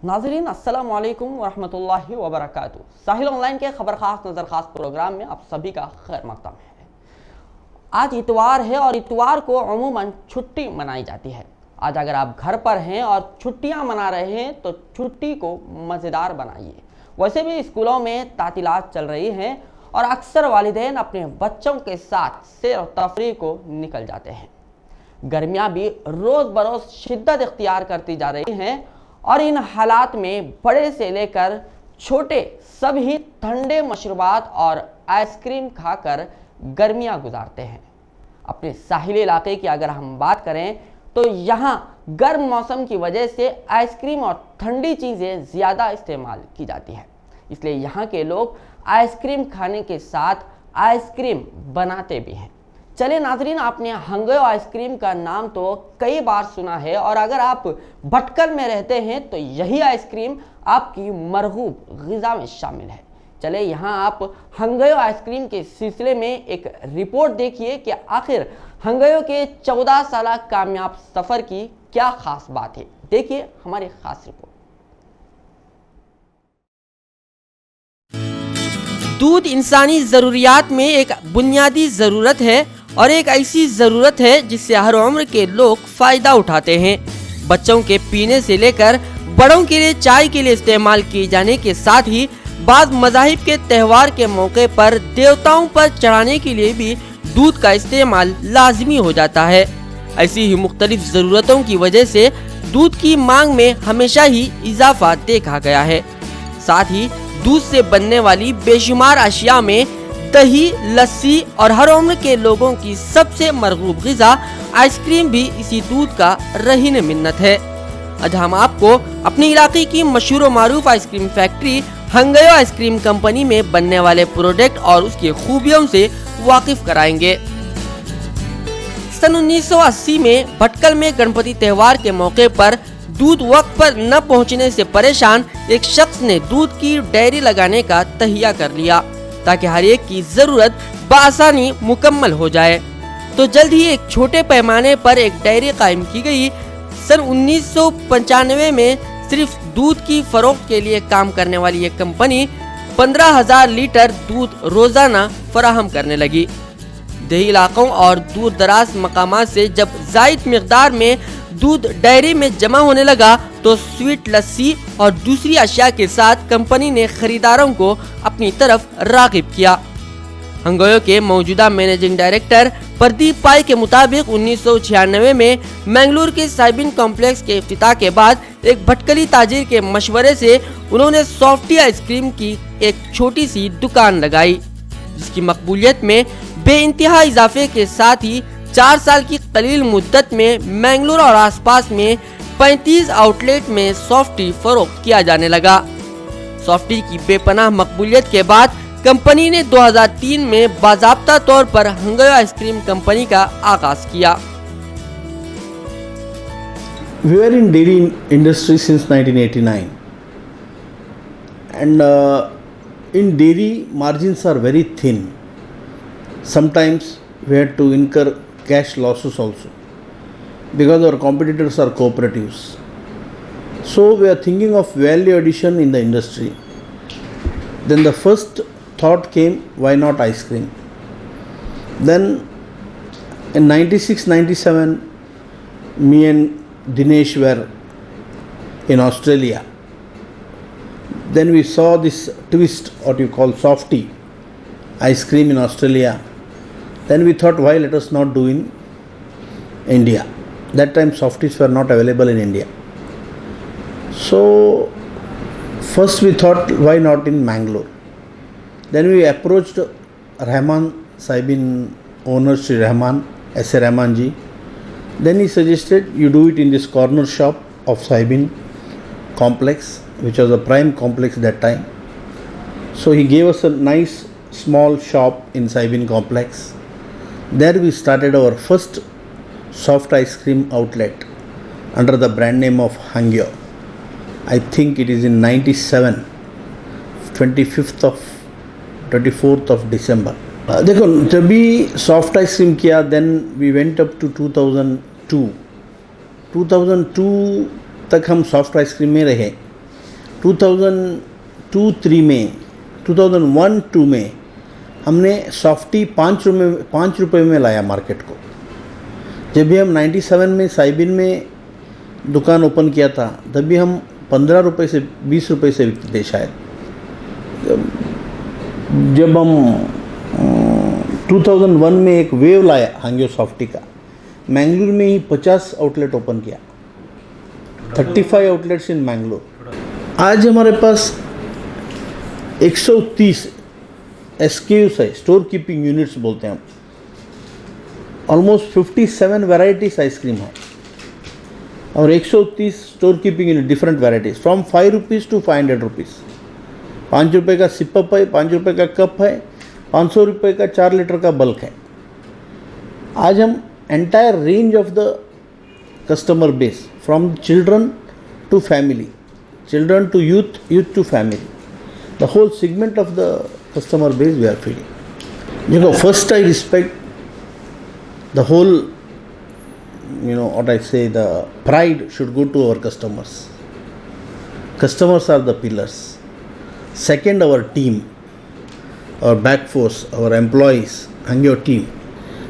नाज़रीन अस्सलाम वालेकुम वरहमतुल्लाहि वबरकातुहू। साहिल ऑनलाइन के खबर खास नज़र खास प्रोग्राम में आप सभी का खैर मक़दम है। आज इतवार है और इतवार को अमूमन छुट्टी मनाई जाती है। आज अगर आप घर पर हैं और छुट्टियां मना रहे हैं तो छुट्टी को मज़ेदार बनाइए। वैसे भी स्कूलों में तातीलात चल रही हैं और अक्सर वालिदैन अपने बच्चों के साथ सैर और तफरीह को निकल जाते हैं। गर्मियाँ भी रोज़ बरोज़ शिद्दत इख्तियार करती जा रही हैं और इन हालात में बड़े से लेकर छोटे सभी ठंडे मशरूबात और आइसक्रीम खाकर गर्मियां गुजारते हैं। अपने साहिली इलाके की अगर हम बात करें तो यहाँ गर्म मौसम की वजह से आइसक्रीम और ठंडी चीज़ें ज़्यादा इस्तेमाल की जाती है, इसलिए यहाँ के लोग आइसक्रीम खाने के साथ आइसक्रीम बनाते भी हैं। चले नाजरीन, आपने हंगयो आइसक्रीम का नाम तो कई बार सुना है और अगर आप भटकल में रहते हैं तो यही आइसक्रीम आपकी मरगूब ग़िज़ा में शामिल है। चले यहाँ आप हंगयो आइसक्रीम के सिलसिले में एक रिपोर्ट देखिए कि आखिर हंगयो के 14 साल कामयाब सफ़र की क्या ख़ास बात है। देखिए हमारी ख़ास रिपोर्ट। दूध इंसानी ज़रूरियात में एक बुनियादी ज़रूरत है और एक ऐसी ज़रूरत है जिससे हर उम्र के लोग फ़ायदा उठाते हैं। बच्चों के पीने से लेकर बड़ों के लिए चाय के लिए इस्तेमाल किए जाने के साथ ही बाज़ मज़ाहिब के त्यौहार के मौके पर देवताओं पर चढ़ाने के लिए भी दूध का इस्तेमाल लाजमी हो जाता है। ऐसी ही मुख्तलिफ ज़रूरतों की वजह से दूध की मांग में हमेशा ही इजाफा देखा गया है। साथ ही दूध से बनने वाली बेशुमार अशिया में दही, लस्सी और हर उम्र के लोगों की सबसे मरगूब ग़िज़ा आइसक्रीम भी इसी दूध का रहीन मिन्नत है। आज हम आपको अपने इलाके की मशहूर व मारूफ आइसक्रीम फैक्ट्री हंगयो आइसक्रीम कंपनी में बनने वाले प्रोडक्ट और उसकी खूबियों से वाकिफ कराएंगे। सन 1980 में भटकल में गणपति त्यौहार के मौके पर दूध वक्त पर न पहुंचने से परेशान एक शख्स ने दूध की डेयरी लगाने का तहिया कर लिया ताकि हर एक की जरूरत बआसानी मुकम्मल हो जाए। तो जल्द ही एक छोटे पैमाने पर एक डेयरी कायम की गई। सन 1995 में सिर्फ दूध की फरोख्त के लिए काम करने वाली ये कंपनी 15,000 लीटर दूध रोजाना फराहम करने लगी। देही इलाकों और दूर दराज मकामात से जब जायद मिकदार में दूध डेयरी में जमा होने लगा तो स्वीट लस्सी और दूसरी अशिया के साथ कंपनी ने खरीदारों को अपनी तरफ राग़िब किया। हंगयो के मौजूदा मैनेजिंग डायरेक्टर प्रदीप पाई के मुताबिक 1996 में मैंगलोर के साइबिन कॉम्प्लेक्स के इफ्तिताह के बाद एक भटकली ताजिर के मशवरे से उन्होंने सॉफ्टी आइसक्रीम की एक छोटी सी दुकान लगाई, जिसकी मकबूलियत में बेइंतहा इजाफे के साथ ही 4 साल की कलील मुद्दत में मैंगलोर और आसपास में 35 आउटलेट में सॉफ्टी फरोख्त किया जाने लगा। सॉफ्टी की बेपनाह मकबूलियत के बाद कंपनी ने 2003 में बाज़ाब्ता तौर पर हंगयो आइसक्रीम कंपनी का आगाज किया। We were in dairy industry since 1989 and in dairy margins are very thin. Sometimes we had to incur cash losses also because our competitors are cooperatives. So we are thinking of value addition in the industry. Then the first thought came, why not ice cream? Then in 96-97 me and Dinesh were in Australia. Then we saw this twist, what you call softy ice cream in Australia. Then we thought, why let us not do in India? That time softies were not available in India. So first we thought, why not in Mangalore? Then we approached Rahman Saibin owner Sri Rahman, S.A. Rahman ji. Then he suggested you do it in this corner shop of Saibin complex, which was a prime complex that time. So he gave us a nice small shop in Saibin complex. There we started our first soft ice cream outlet under the brand name of Hangyo. I think it is in 97, 24th of December. देखो जब भी soft ice cream किया then we went up to 2002 तक हम soft ice cream में रहे 2002-3 में 2001-2 में हमने सॉफ्टी 5 रुपये में लाया मार्केट को। जब भी हम 97 में साइबिन में दुकान ओपन किया था तब भी हम 15 रुपये से 20 रुपये से बिकते थे शायद। जब हम 2001 में एक वेव लाया हांग्यो सॉफ्टी का, मैंगलोर में ही 50 आउटलेट ओपन किया, 35 आउटलेट्स इन मैंगलोर। आज हमारे पास 130 SKUs है, स्टोर कीपिंग यूनिट्स बोलते हैं हम। ऑलमोस्ट 57 वैरायटीज आइसक्रीम है और 130 store keeping unit, different varieties from 5 rupees to 500 rupees. 5 रुपये का सिपअप है, 5 रुपये का कप है, 500 रुपये का 4 लीटर का बल्क है। आज हम entire range of the customer base from children to family, children to youth, youth to family, the whole segment of the customer base we are feeding. First I respect the whole, what I say, the pride should go to our customers. Customers are the pillars. Second, our team, our back force, our employees, and your team.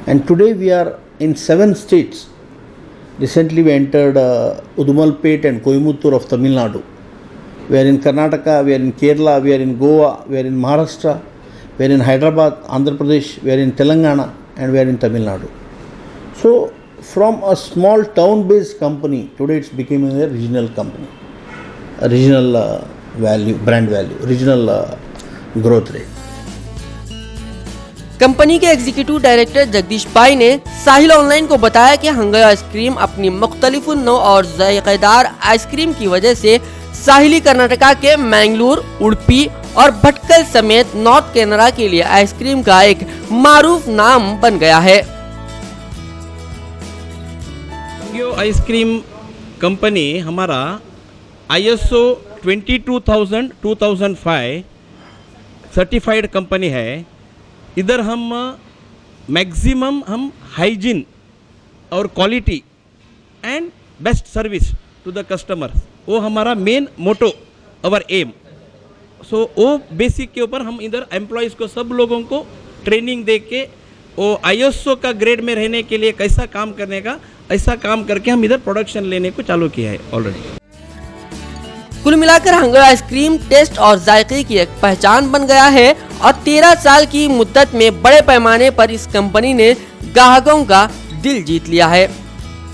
And today we are in 7 states. Recently we entered Udumalpet and Coimbatore of Tamil Nadu. We are in Karnataka, we are in Kerala, we are in Goa, we are in Maharashtra, we are in Hyderabad, Andhra Pradesh, we are in Telangana, and we are in Tamil Nadu. So, from a small town-based company, today it's becoming a regional company, a regional value, brand value, regional growth rate. Company के executive director Jagdish पाई ने साहिल online को बताया कि हंगयो ice cream अपनी मुख्तलिफ नौ और जायकेदार ice cream की वजह से साहिली कर्नाटका के मैंगलोर, उडुपी और भटकल समेत नॉर्थ कनाडा के लिए आइसक्रीम का एक मारूफ नाम बन गया है। हंगयो आइसक्रीम कंपनी हमारा ISO 22000-2005 सर्टिफाइड कंपनी है। इधर हम मैक्सिमम हाइजीन और quality and best service to the customer, वो हमारा मेन मोटो, अवर एम। सो वो बेसिक के ऊपर हम इधर एम्प्लॉयज़ को, सब लोगों को ट्रेनिंग दे के वो ISO का ग्रेड में रहने के लिए कैसा काम करने का, ऐसा काम करके हम इधर प्रोडक्शन लेने को चालू किया है ऑलरेडी। कुल मिलाकर हंगयो आइसक्रीम टेस्ट और जायके की एक पहचान बन गया है और 13 साल की मुद्दत में बड़े पैमाने पर इस कंपनी ने ग्राहकों का दिल जीत लिया है।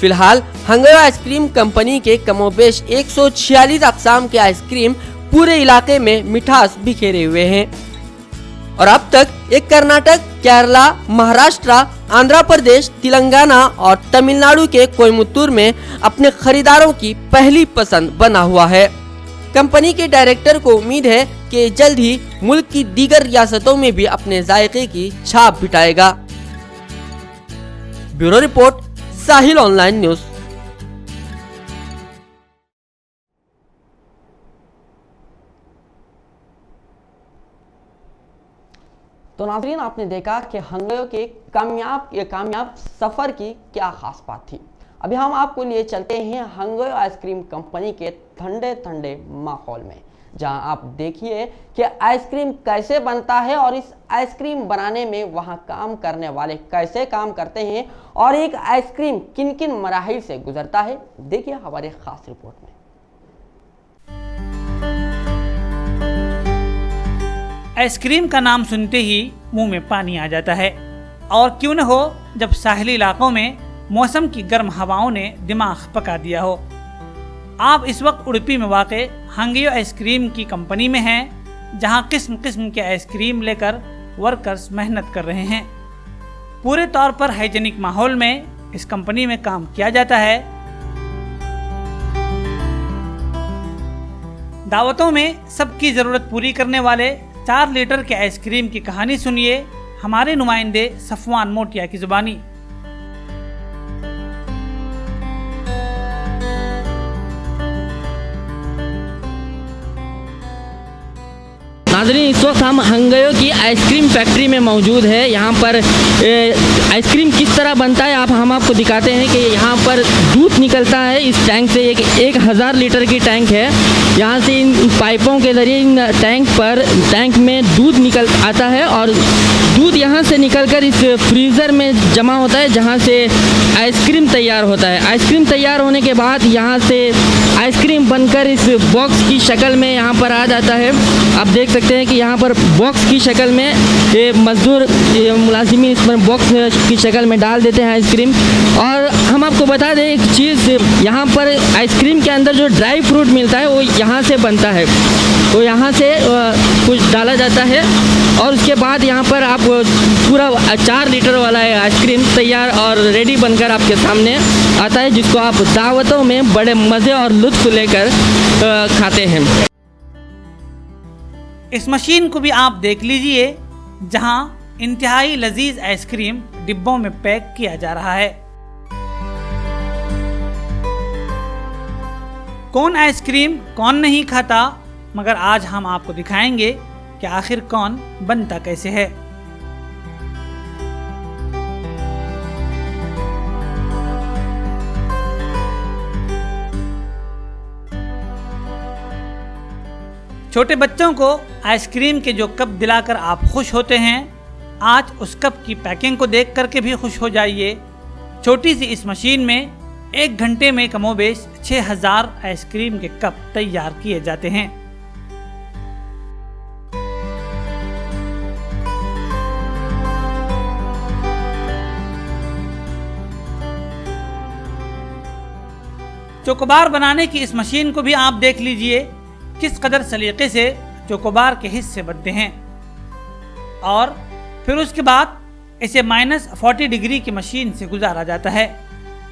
फिलहाल हंगयो आइसक्रीम कंपनी के कमोबेश 146 अक़साम के आइसक्रीम पूरे इलाके में मिठास बिखेरे हुए हैं और अब तक एक कर्नाटक, केरला, महाराष्ट्र, आंध्र प्रदेश, तेलंगाना और तमिलनाडु के कोयमुत्तूर में अपने खरीदारों की पहली पसंद बना हुआ है। कंपनी के डायरेक्टर को उम्मीद है कि जल्द ही मुल्क की दीगर रियासतों में भी अपने जायके की छाप बिठाएगा। ब्यूरो रिपोर्ट, साहिल ऑनलाइन न्यूज। तो नाज़रीन, आपने देखा कि हंगयो के कामयाब सफर की क्या खास बात थी। अभी हम आपको लिए चलते हैं हंगयो आइसक्रीम कंपनी के ठंडे ठंडे माहौल में, जहां आप देखिए कि आइसक्रीम कैसे बनता है और इस आइसक्रीम बनाने में वहां काम करने वाले कैसे काम करते हैं और एक आइसक्रीम किन किन मराहिल से गुजरता है, देखिए हमारे खास रिपोर्ट में। आइसक्रीम का नाम सुनते ही मुंह में पानी आ जाता है, और क्यों न हो जब साहिली इलाकों में मौसम की गर्म हवाओं ने दिमाग पका दिया हो। आप इस वक्त उडुपी में वाक़े हंगयो आइसक्रीम की कंपनी में हैं, जहां किस्म किस्म के आइसक्रीम लेकर वर्कर्स मेहनत कर रहे हैं। पूरे तौर पर हाइजीनिक माहौल में इस कंपनी में काम किया जाता है। दावतों में सबकी ज़रूरत पूरी करने वाले 4 लीटर के आइसक्रीम की कहानी सुनिए हमारे नुमाइंदे सफवान मोटिया की ज़ुबानी। नाज़रीन, इस वक्त हम हंगयो की आइसक्रीम फैक्ट्री में मौजूद है। यहाँ पर आइसक्रीम किस तरह बनता है हम आपको दिखाते हैं कि यहाँ पर दूध निकलता है इस टैंक से। 1000 लीटर की टैंक है। यहाँ से इन पाइपों के ज़रिए इन टैंक में दूध निकल आता है और दूध यहाँ से निकलकर इस फ्रीज़र में जमा होता है जहाँ से आइसक्रीम तैयार होता है। आइसक्रीम तैयार होने के बाद यहाँ से आइसक्रीम बनकर इस बॉक्स की शक्ल में यहाँ पर आ जाता है। आप देख सकते हैं कि यहाँ पर बॉक्स की शक्ल में ये मज़दूर मुलाजिमीन इस पर बॉक्स की शक्ल में डाल देते हैं आइसक्रीम। और हम आपको बता दें एक चीज़, यहाँ पर आइसक्रीम के अंदर जो ड्राई फ्रूट मिलता है वो यहाँ से बनता है। वो यहाँ से कुछ डाला जाता है और उसके बाद यहाँ पर आप पूरा 4 लीटर वाला आइसक्रीम तैयार और रेडी बनकर आपके सामने आता है, जिसको आप दावतों में बड़े मज़े और लुत्फ़ लेकर खाते हैं। इस मशीन को भी आप देख लीजिए जहां इंतहाई लजीज आइसक्रीम डिब्बों में पैक किया जा रहा है। कौन आइसक्रीम कौन नहीं खाता, मगर आज हम आपको दिखाएंगे कि आखिर कौन बनता कैसे है। छोटे बच्चों को आइसक्रीम के जो कप दिलाकर आप खुश होते हैं, आज उस कप की पैकिंग को देख करके भी खुश हो जाइए। छोटी सी इस मशीन में 1 घंटे में कमोबेश 6000 आइसक्रीम के कप तैयार किए जाते हैं। चोकोबार बनाने की इस मशीन को भी आप देख लीजिए किस कदर सलीके से चोकोबार के हिस्से बनते हैं और फिर उसके बाद इसे -40 डिग्री की मशीन से गुजारा जाता है,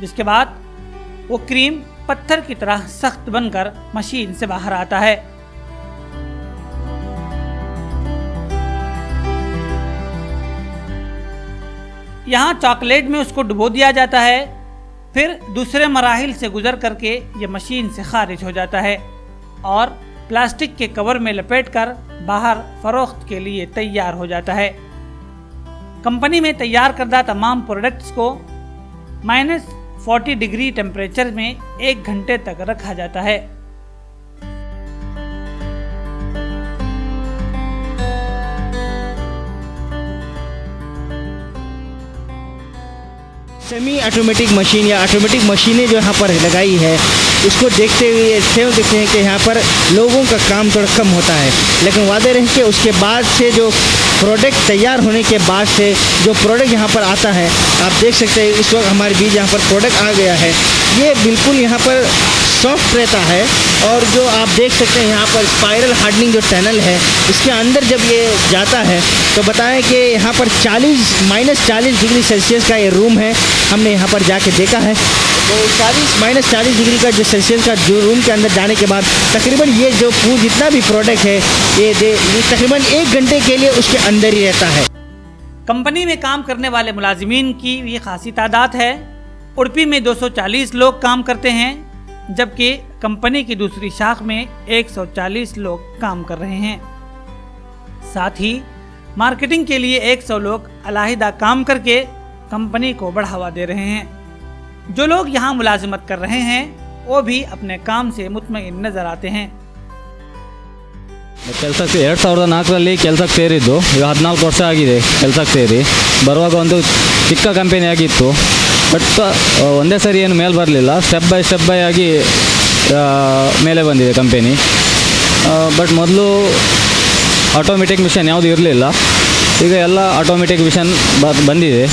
जिसके बाद वो क्रीम पत्थर की तरह सख्त बनकर मशीन से बाहर आता है। यहाँ चॉकलेट में उसको डुबो दिया जाता है, फिर दूसरे मराहिल से गुजर करके ये मशीन से खारिज हो जाता है और प्लास्टिक के कवर में लपेटकर बाहर फरोख्त के लिए तैयार हो जाता है। कंपनी में तैयार करदा तमाम प्रोडक्ट्स को -40 डिग्री टेम्परेचर में 1 घंटे तक रखा जाता है। सेमी ऑटोमेटिक मशीन या ऑटोमेटिक मशीनें जो यहाँ पर लगाई है, इसको देखते हुए ऐसे देखते हैं कि यहाँ पर लोगों का काम थोड़ा कम होता है, लेकिन वादे रहे कि उसके बाद से जो प्रोडक्ट तैयार होने के बाद से जो प्रोडक्ट यहाँ पर आता है, आप देख सकते हैं इस वक्त हमारे बीच यहाँ पर प्रोडक्ट आ गया है। ये बिल्कुल यहाँ पर सॉफ्ट रहता है और जो आप देख सकते हैं यहाँ पर स्पाइरल हार्डनिंग जो टनल है, इसके अंदर जब ये जाता है तो बताएं कि यहाँ पर -40 डिग्री सेल्सियस का ये रूम है। हमने यहाँ पर जाके देखा है तो -40 डिग्री का जो सेल्सियस का जो रूम के अंदर जाने के बाद तकरीबन ये जो जितना भी प्रोडक्ट है ये तकरीबन 1 घंटे के लिए उसके अंदर ही रहता है। कंपनी में काम करने वाले मुलाजिमीन की ये खासी तादाद है। उड़पी में 240 लोग काम करते हैं, जबकि कंपनी की दूसरी शाख में 140 लोग काम कर रहे हैं। साथ ही मार्केटिंग के लिए 100 लोग अलहदा काम करके कंपनी को बढ़ावा दे रहे हैं। जो लोग यहाँ मुलाजिमत कर रहे हैं वो भी अपने काम से मुतमईन नजर आते हैं। ಕೆಲಸಕ್ಕೆ 2004ರಲ್ಲಿ ಕೆಲಸಕ್ಕೆ ಸೇರಿದ್ದು, ಈಗ 14 ವರ್ಷ ಆಗಿದೆ ಕೆಲಸಕ್ಕೆ ಸೇರಿ. ಬರುವಾಗ ಒಂದು ಚಿಕ್ಕ ಕಂಪನಿ ಆಗಿತ್ತು, ಬಟ್ ಒಂದೇ ಸರಿ ಏನು ಮೇಲೆ ಬರಲಿಲ್ಲ, ಸ್ಟೆಪ್ ಬೈ ಆಗಿ ಮೇಲೆ ಬಂದಿದೆ ಕಂಪನಿ. ಬಟ್ ಮೊದಲು ಆಟೋಮೆಟಿಕ್ ಮಿಷನ್ ಯಾವುದು ಇರಲಿಲ್ಲ, ಈಗ ಎಲ್ಲ ಆಟೋಮೆಟಿಕ್ ಮಿಷನ್ ಬಂದಿದೆ.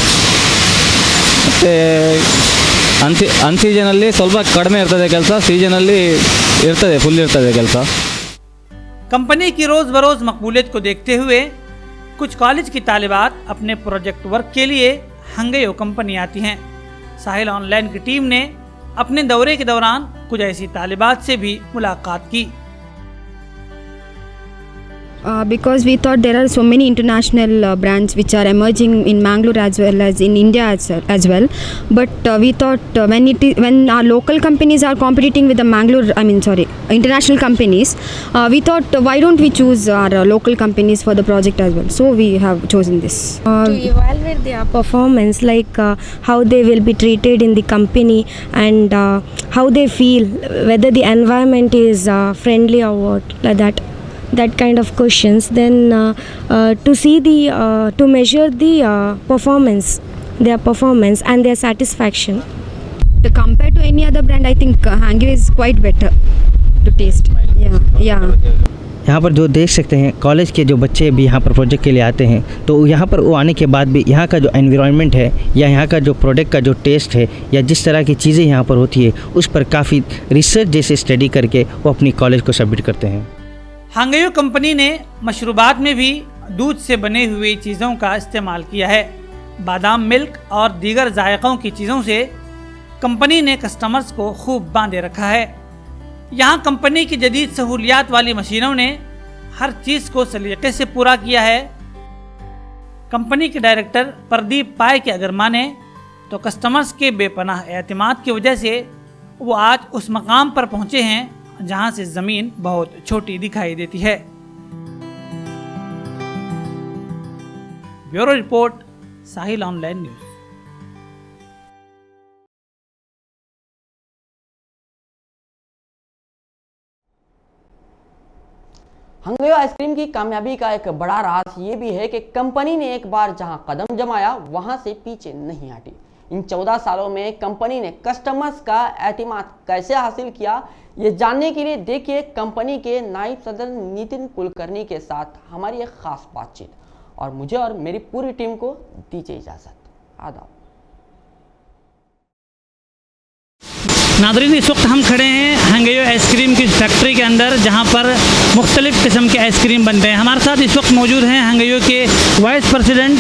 ಮತ್ತು ಅನ್ಸೀಸನಲ್ಲಿ ಸ್ವಲ್ಪ ಕಡಿಮೆ ಇರ್ತದೆ ಕೆಲಸ, ಸೀಸನಲ್ಲಿ ಇರ್ತದೆ, ಫುಲ್ ಇರ್ತದೆ ಕೆಲಸ. कंपनी की रोज़ बरोज़ मकबूलियत को देखते हुए कुछ कॉलेज की तालिबात अपने प्रोजेक्ट वर्क के लिए हंगयो कंपनी आती हैं। साहिल ऑनलाइन की टीम ने अपने दौरे के दौरान कुछ ऐसी तालिबात से भी मुलाकात की। Because we thought there are so many international brands which are emerging in Mangalore as well as in India as well. But we thought when our local companies are competing with the international companies, we thought why don't we choose our local companies for the project as well. So we have chosen this. To evaluate their performance, like how they will be treated in the company and how they feel, whether the environment is friendly or what, like that kind of questions. Then to measure the their performance and their satisfaction. To compare to any other brand, I think Hangyo is quite better to taste. Yeah. यहाँ पर जो देख सकते हैं college के जो बच्चे भी यहाँ पर प्रोजेक्ट के लिए आते हैं, तो यहाँ पर वो आने के बाद भी यहाँ का जो एनवायरनमेंट है या यहाँ का जो प्रोडक्ट का जो टेस्ट है या जिस तरह की चीज़ें यहाँ पर होती है उस पर काफ़ी रिसर्च जैसे स्टडी करके वो अपनी कॉलेज को सबमिट करते हैं। हांगयो कंपनी ने मशरूबात में भी दूध से बने हुए चीज़ों का इस्तेमाल किया है। बादाम मिल्क और दीगर जायकों की चीज़ों से कंपनी ने कस्टमर्स को खूब बांधे रखा है। यहाँ कंपनी की जदीद सहूलियात वाली मशीनों ने हर चीज़ को सलीके से पूरा किया है। कंपनी के डायरेक्टर प्रदीप पाय के अगर माने तो कस्टमर्स के बेपनाह एतमाद की वजह से वो आज उस मकाम पर पहुँचे हैं जहाँ से ज़मीन बहुत छोटी दिखाई देती है। ब्यूरो रिपोर्ट, साहिल ऑनलाइन न्यूज़। हांगयो आइसक्रीम की कामयाबी का एक बड़ा राज ये भी है कि कंपनी ने एक बार जहां कदम जमाया वहां से पीछे नहीं हटी। इन 14 सालों में कंपनी ने कस्टमर्स का एतमाद कैसे हासिल किया, ये जानने के लिए देखिए कंपनी के नायब सदर नितिन कुलकर्णी के साथ हमारी एक खास बातचीत। और मुझे और मेरी पूरी टीम को दीजिए इजाज़त। आदाब। नादरीन, इस वक्त हम खड़े हैं हांगयो आइसक्रीम की फैक्ट्री के अंदर जहां पर मुख्तलिफ़ किस्म के आइसक्रीम बनते हैं। हमारे साथ इस वक्त मौजूद हैं हांगयो के वाइस प्रेसिडेंट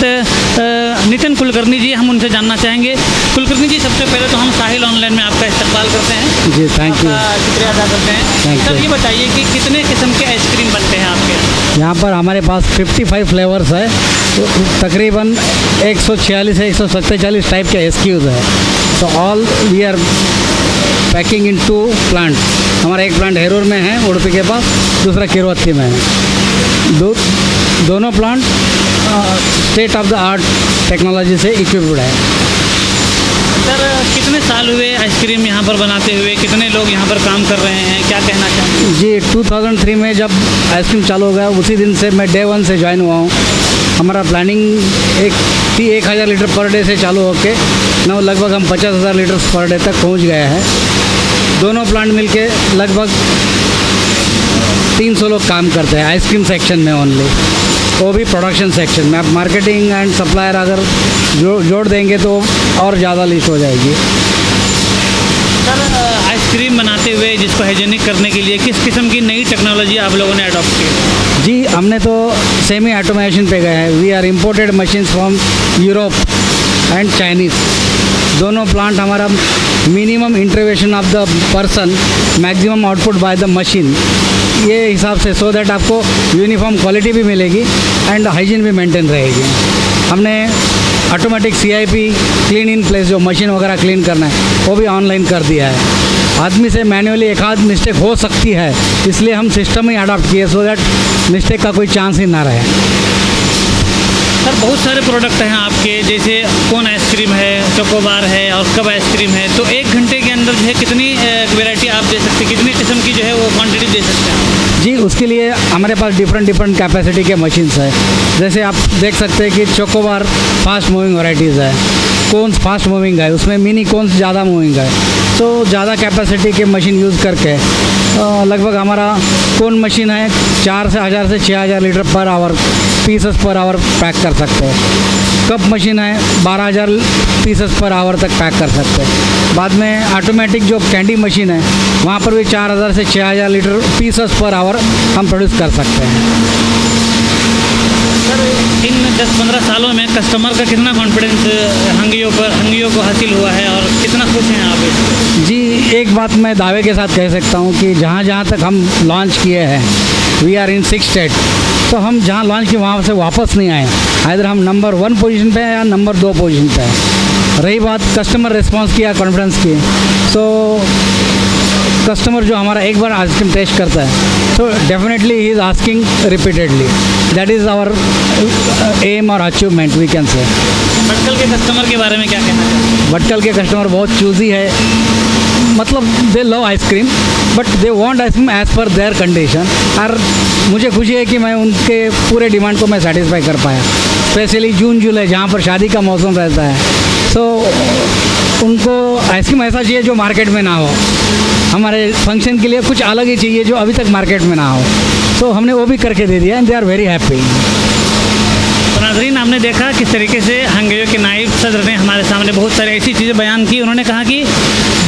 नितिन कुलकर्णी जी। हम उनसे जानना चाहेंगे। कुलकर्णी जी, सबसे पहले तो हम साहिल ऑनलाइन में आपका इस्तकबाल करते हैं। जी, थैंक यू। शुक्रिया अदा करते हैं। सर, ये बताइए कि कितने किस्म के आइसक्रीम बनते हैं आपके यहाँ पर? हमारे पास 55 फ्लेवर्स है, तकरीबन 146 से 147 टाइप के SKUs है। तो all we are packing in 2 plant. हमारा एक प्लांट हेरोर में है, उड़पी के पास, दूसरा किरवत्ती में है। दोनों plant state of the art technology से इक्विप्ड है। सर, कितने साल हुए आइसक्रीम यहाँ पर बनाते हुए? कितने लोग यहाँ पर काम कर रहे हैं? क्या कहना चाहेंगे? जी, 2003 में जब आइसक्रीम चालू हो गया उसी दिन से मैं डे 1 से ज्वाइन हुआ हूँ। हमारा प्लानिंग 1000 लीटर पर डे से चालू होके ना लगभग हम 50,000 लीटर पर डे तक पहुँच गए हैं। दोनों प्लांट मिलके लगभग 300 लोग काम करते हैं आइसक्रीम सेक्शन में ओनली, वो भी प्रोडक्शन सेक्शन में। आप मार्केटिंग एंड सप्लायर अगर जोड़ देंगे तो और ज़्यादा लिस्ट हो जाएगी। सर, आइसक्रीम बनाते हुए जिसको हाइजीनिक करने के लिए किस किस्म की नई टेक्नोलॉजी आप लोगों ने अडॉप्ट की? जी, हमने तो सेमी ऑटोमेशन पे गए हैं। We are imported machines from Europe and Chinese. दोनों प्लांट हमारा minimum intervention of the person, maximum output by the machine, ये हिसाब से, सो दैट आपको यूनिफॉर्म क्वालिटी भी मिलेगी एंड हाइजीन भी मेंटेन रहेगी। हमने automatic CIP clean in place, जो मशीन वगैरह क्लीन करना है वो भी ऑनलाइन कर दिया है। आदमी से मैन्युअली एक आध मिस्टेक हो सकती है, इसलिए हम सिस्टम ही अडॉप्ट किए सो दैट मिस्टेक का कोई चांस ही ना रहे। सर, बहुत सारे प्रोडक्ट हैं आपके, जैसे कोन आइसक्रीम है, चोकोबार है और कप आइसक्रीम है। तो 1 घंटे के अंदर जो है कितनी वैरायटी आप दे सकते हैं, कितनी किस्म की जो है वो क्वांटिटी दे सकते हैं? जी, उसके लिए हमारे पास डिफरेंट कैपेसिटी के मशीन्स है। जैसे आप देख सकते हैं कि चोकोबार फास्ट मूविंग वैराइटीज़ है, कोन्स फास्ट मूविंग है, उसमें मिनी कोन्स ज़्यादा मूविंग है। तो ज़्यादा कैपेसिटी के मशीन यूज़ करके लगभग हमारा कोन मशीन है 4 से 1000 से 6000 litre per hour pieces per hour pack कर सकते हैं। कप मशीन है 12000 पीसेस पर आवर तक पैक कर सकते हैं। बाद में ऑटोमेटिक जो कैंडी मशीन है वहाँ पर भी 4000 से 6000 लीटर पीसेस पर आवर हम प्रोड्यूस कर सकते हैं। सर, इन 10-15 सालों में कस्टमर का कितना कॉन्फिडेंस हंगियो को हासिल हुआ है और कितना खुश हैं आप इससे? जी, एक बात मैं दावे के साथ कह सकता हूँ कि जहाँ जहाँ तक हम लॉन्च किए हैं, वी आर इन 6 स्टेट, तो हम जहाँ लॉन्च किए वहाँ से वापस नहीं आए। इधर हम नंबर 1 पोजीशन पे हैं या नंबर 2 पोजीशन पे हैं। रही बात कस्टमर रिस्पांस की या कॉन्फिडेंस की, तो कस्टमर जो हमारा एक बार आइसक्रीम टेस्ट करता है, तो definitely he is asking repeatedly. That is our aim और achievement we can say. Bhatkal के कस्टमर के बारे में क्या कहना चाहिए? भटकल के कस्टमर बहुत चूज़ी है, मतलब दे love ice cream but they want ice cream as per there condition. और मुझे खुशी है कि मैं उनके पूरे डिमांड को मैं सेटिस्फाई कर पाया, स्पेशली जून जुलाई जहाँ पर शादी का मौसम रहता है। सो उनको आइसक्रीम ऐसा चाहिए जो मार्केट में ना हो। हमारे फंक्शन के लिए कुछ अलग ही चाहिए जो अभी तक मार्केट में ना हो, तो हमने वो भी करके दे दिया and they are very happy. तो नाज़रीन, आपने देखा किस तरीके से हंगेयो के नायब सदर ने हमारे सामने बहुत सारी ऐसी चीज़ें बयान की। उन्होंने कहा कि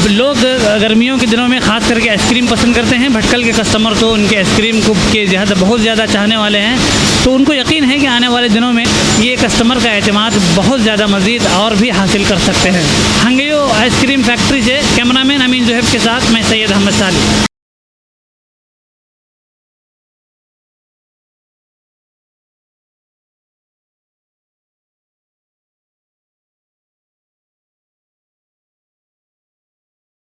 लोग गर्मियों के दिनों में ख़ास करके आइसक्रीम पसंद करते हैं। भटकल के कस्टमर तो उनके आइसक्रीम को के बहुत ज़्यादा चाहने वाले हैं, तो उनको यकीन है कि आने वाले दिनों में ये कस्टमर का एतमाद बहुत ज़्यादा मज़ीद और भी हासिल कर सकते हैं। हंगेयो आइसक्रीम फैक्ट्री से कैमरामैन अमीन ज़ुहैब के साथ मैं सैयद अहमद साली।